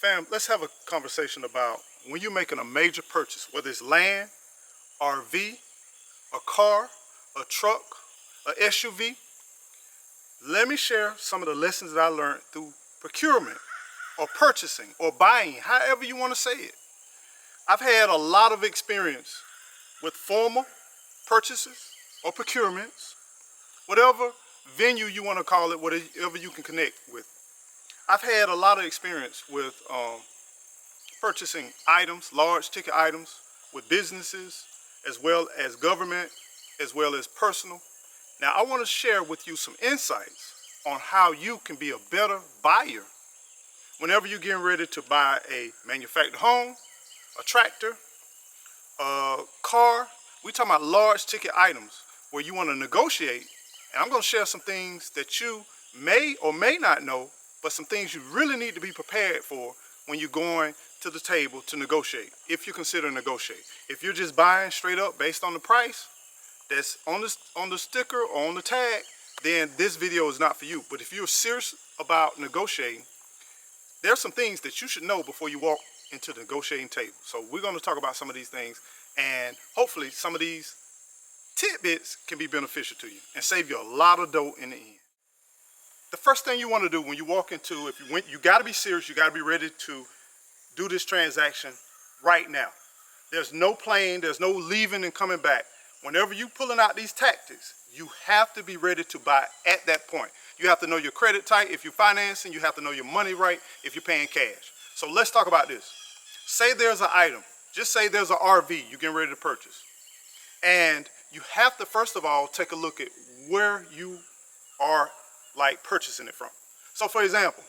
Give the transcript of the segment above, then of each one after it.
Fam, let's have a conversation about when you're making a major purchase, whether it's land, RV, a car, a truck, a SUV. Let me share some of the lessons that I learned through procurement or purchasing or buying, however you want to say it. I've had a lot of experience with formal purchases or procurements, whatever venue you want to call it, whatever you can connect with. I've had a lot of experience with purchasing items, large ticket items, with businesses, as well as government, as well as personal. Now, I want to share with you some insights on how you can be a better buyer whenever you're getting ready to buy a manufactured home, a tractor, a car. We're talking about large ticket items where you want to negotiate. And I'm going to share some things that you may or may not know, but some things you really need to be prepared for when you're going to the table to negotiate, if you consider negotiate. If you're just buying straight up based on the price that's on the sticker or on the tag, then this video is not for you. But if you're serious about negotiating, there are some things that you should know before you walk into the negotiating table. So we're going to talk about some of these things, and hopefully some of these tidbits can be beneficial to you and save you a lot of dough in the end. The first thing you want to do when you walk into, you got to be serious, you got to be ready to do this transaction right now. There's no playing, there's no leaving and coming back. Whenever you pulling out these tactics, you have to be ready to buy at that point. You have to know your credit tight. If you're financing, you have to know your money right if you're paying cash. So let's talk about this. Say there's an item, just say there's an RV you're getting ready to purchase. And you have to, first of all, take a look at where you are purchasing it from. So for example,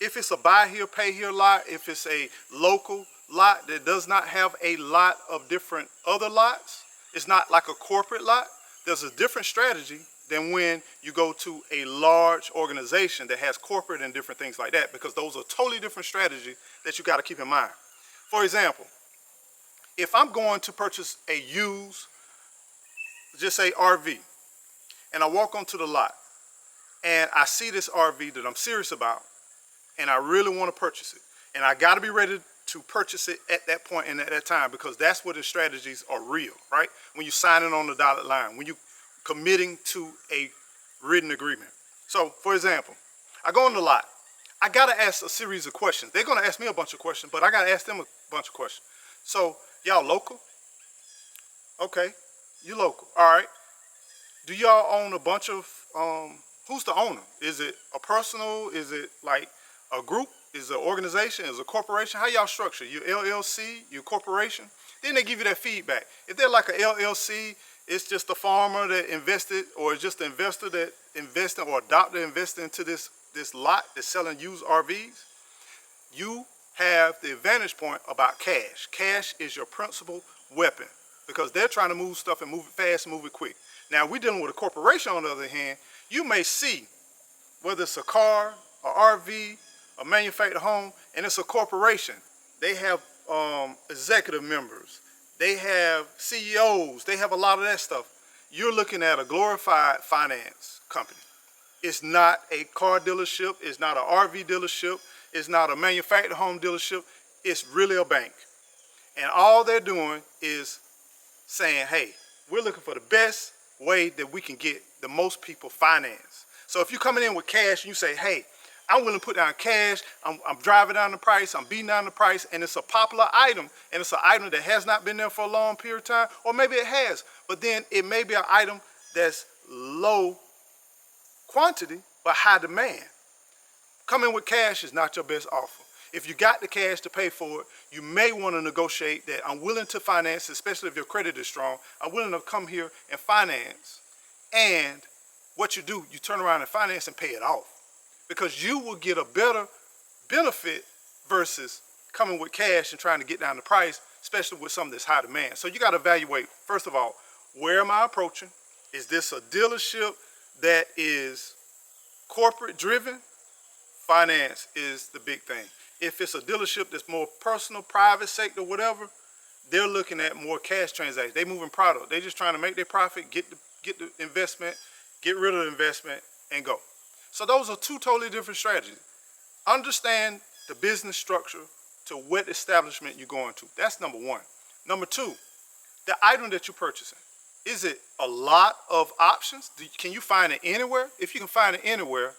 if it's a buy here, pay here lot, if it's a local lot that does not have a lot of different other lots, it's not like a corporate lot, there's a different strategy than when you go to a large organization that has corporate and different things like that, because those are totally different strategies that you got to keep in mind. For example, if I'm going to purchase a used, just say RV, and I walk onto the lot, and I see this RV that I'm serious about, and I really want to purchase it. And I got to be ready to purchase it at that point and at that time, because that's where the strategies are real, right? When you're signing on the dotted line, when you're committing to a written agreement. So, for example, I go on the lot. I got to ask a series of questions. They're going to ask me a bunch of questions, but I got to ask them a bunch of questions. So, y'all local? Okay, you local. All right. Do y'all own a bunch of... who's the owner? Is it a personal? Is it like a group? Is it an organization? Is it a corporation? How y'all structure? Your LLC, your corporation? Then they give you that feedback. If they're like a LLC, it's just a farmer that invested, or it's just an investor that invested or adopted invested into this lot that's selling used RVs. You have the advantage point about cash. Cash is your principal weapon, because they're trying to move stuff and move it fast and move it quick. Now, we're dealing with a corporation on the other hand. You may see whether it's a car, an RV, a manufactured home, and it's a corporation. They have executive members. They have CEOs. They have a lot of that stuff. You're looking at a glorified finance company. It's not a car dealership. It's not an RV dealership. It's not a manufactured home dealership. It's really a bank. And all they're doing is saying, hey, we're looking for the best way that we can get the most people financed. So if you're coming in with cash and you say, hey, I'm willing to put down cash, I'm driving down the price, I'm beating down the price, and it's a popular item, and it's an item that has not been there for a long period of time, or maybe it has, but then it may be an item that's low quantity but high demand. Coming with cash is not your best offer. If you got the cash to pay for it, you may want to negotiate that I'm willing to finance, especially if your credit is strong. I'm willing to come here and finance. And what you do, you turn around and finance and pay it off, because you will get a better benefit versus coming with cash and trying to get down the price, especially with something that's high demand. So you got to evaluate, first of all, where am I approaching? Is this a dealership that is corporate driven? Finance is the big thing. If it's a dealership that's more personal, private sector, whatever, they're looking at more cash transactions. They moving product. They're just trying to make their profit, get the investment, get rid of the investment, and go. So those are two totally different strategies. Understand the business structure to what establishment you're going to. That's number one. Number two, the item that you're purchasing. Is it a lot of options? Can you find it anywhere? If you can find it anywhere,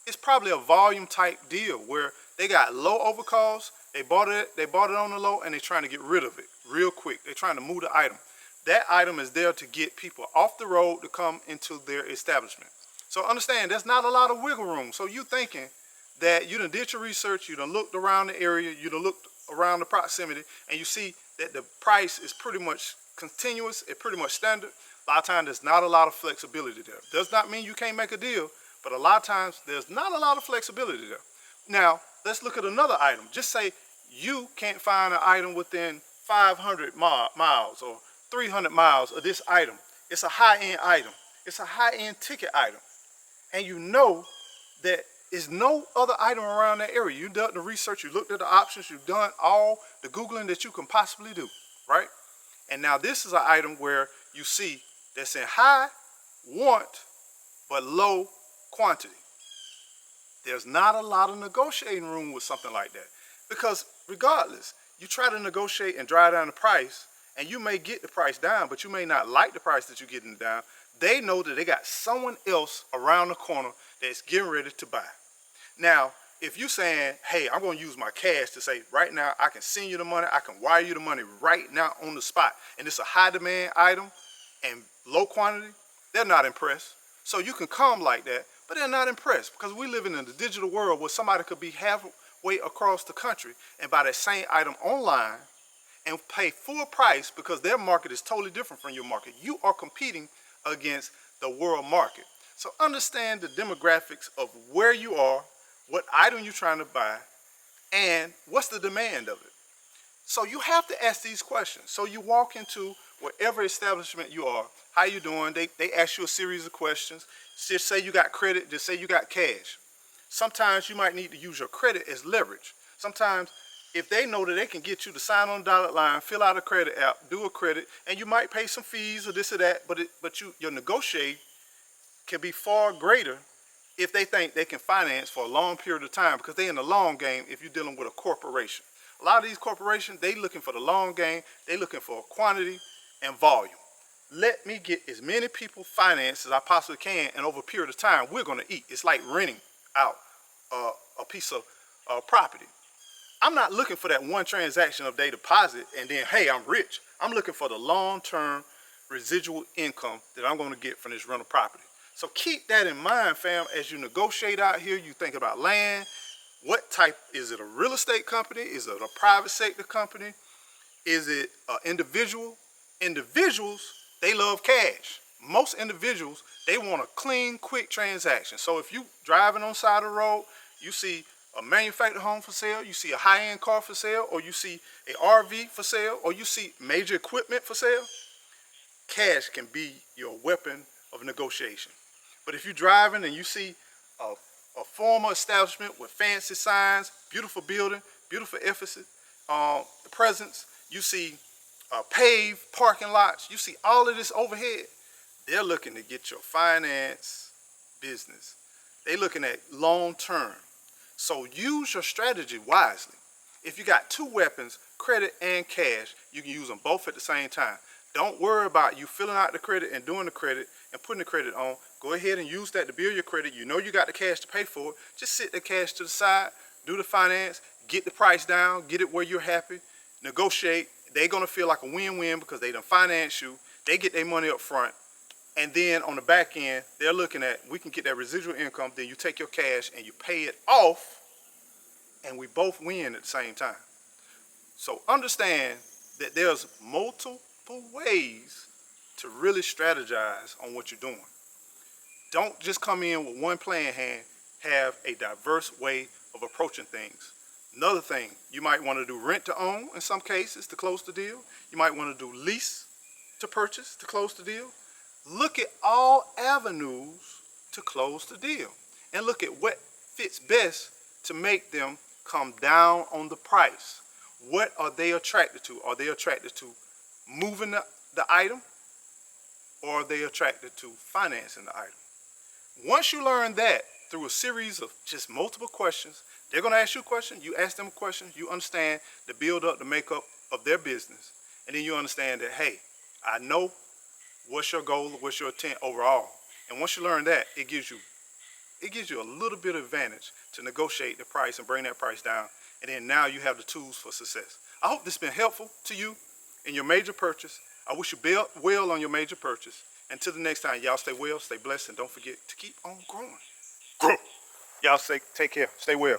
it's probably a volume type deal where they got low overcalls, they bought it on the low, and they're trying to get rid of it real quick. They're trying to move the item. That item is there to get people off the road to come into their establishment. So understand, there's not a lot of wiggle room. So you thinking that you done did your research, you done looked around the area, you done looked around the proximity, and you see that the price is pretty much continuous, it's pretty much standard. A lot of times there's not a lot of flexibility there. Does not mean you can't make a deal, but a lot of times there's not a lot of flexibility there. Now, let's look at another item. Just say you can't find an item within 500 miles or 300 miles of this item. It's a high-end item. It's a high-end ticket item. And you know that there's no other item around that area. You've done the research, you looked at the options, you've done all the Googling that you can possibly do, right? And now this is an item where you see that's in high want, but low quantity. There's not a lot of negotiating room with something like that. Because regardless, you try to negotiate and drive down the price, and you may get the price down, but you may not like the price that you're getting down. They know that they got someone else around the corner that's getting ready to buy. Now, if you're saying, hey, I'm going to use my cash to say, right now, I can send you the money, I can wire you the money right now on the spot, and it's a high demand item and low quantity, they're not impressed. So you can come like that, but they're not impressed because we're living in the digital world where somebody could be halfway across the country and buy that same item online and pay full price because their market is totally different from your market. You are competing against the world market. So understand the demographics of where you are, what item you're trying to buy, and what's the demand of it. So you have to ask these questions. So you walk into whatever establishment you are, how you doing? They ask you a series of questions. Just say you got credit, just say you got cash. Sometimes you might need to use your credit as leverage. Sometimes if they know that they can get you to sign on the dotted line, fill out a credit app, do a credit, and you might pay some fees or this or that, but your negotiate can be far greater if they think they can finance for a long period of time, because they're in the long game if you're dealing with a corporation. A lot of these corporations, they looking for the long game, they looking for quantity and volume. Let me get as many people financed as I possibly can, and over a period of time, we're gonna eat. It's like renting out a piece of property. I'm not looking for that one transaction of their deposit and then, hey, I'm rich. I'm looking for the long-term residual income that I'm gonna get from this rental property. So keep that in mind, fam, as you negotiate out here. You think about land. What type, is it a real estate company? Is it a private sector company? Is it an individual? Individuals, they love cash. Most individuals, they want a clean, quick transaction. So if you driving on the side of the road, you see a manufactured home for sale, you see a high-end car for sale, or you see a RV for sale, or you see major equipment for sale, cash can be your weapon of negotiation. But if you're driving and you see a formal establishment with fancy signs, beautiful building, beautiful emphasis, presence, you see paved parking lots, you see all of this overhead, they're looking to get your finance business. They're looking at long term. So use your strategy wisely. If you got two weapons, credit and cash, you can use them both at the same time. Don't worry about you filling out the credit and doing the credit and putting the credit on. Go ahead and use that to build your credit. You know you got the cash to pay for it. Just sit the cash to the side, do the finance, get the price down, get it where you're happy, negotiate. They're gonna feel like a win-win because they done finance you. They get their money up front. And then on the back end, they're looking at, we can get that residual income, then you take your cash and you pay it off, and we both win at the same time. So understand that there's multiple ways to really strategize on what you're doing. Don't just come in with one playing hand, have a diverse way of approaching things. Another thing, you might want to do rent to own in some cases to close the deal. You might want to do lease to purchase to close the deal. Look at all avenues to close the deal and look at what fits best to make them come down on the price. What are they attracted to? Are they attracted to moving the item, or are they attracted to financing the item? Once you learn that through a series of just multiple questions, They're going to ask you a question. You ask them a question. You understand the build up, the makeup of their business. And then you understand that, hey, I know what's your goal, what's your intent overall. And once you learn that, it gives you a little bit of advantage to negotiate the price and bring that price down. And then now you have the tools for success. I hope this has been helpful to you in your major purchase. I wish you well on your major purchase. Until the next time, y'all stay well, stay blessed, and don't forget to keep on growing. Grow. Y'all take care. Stay well.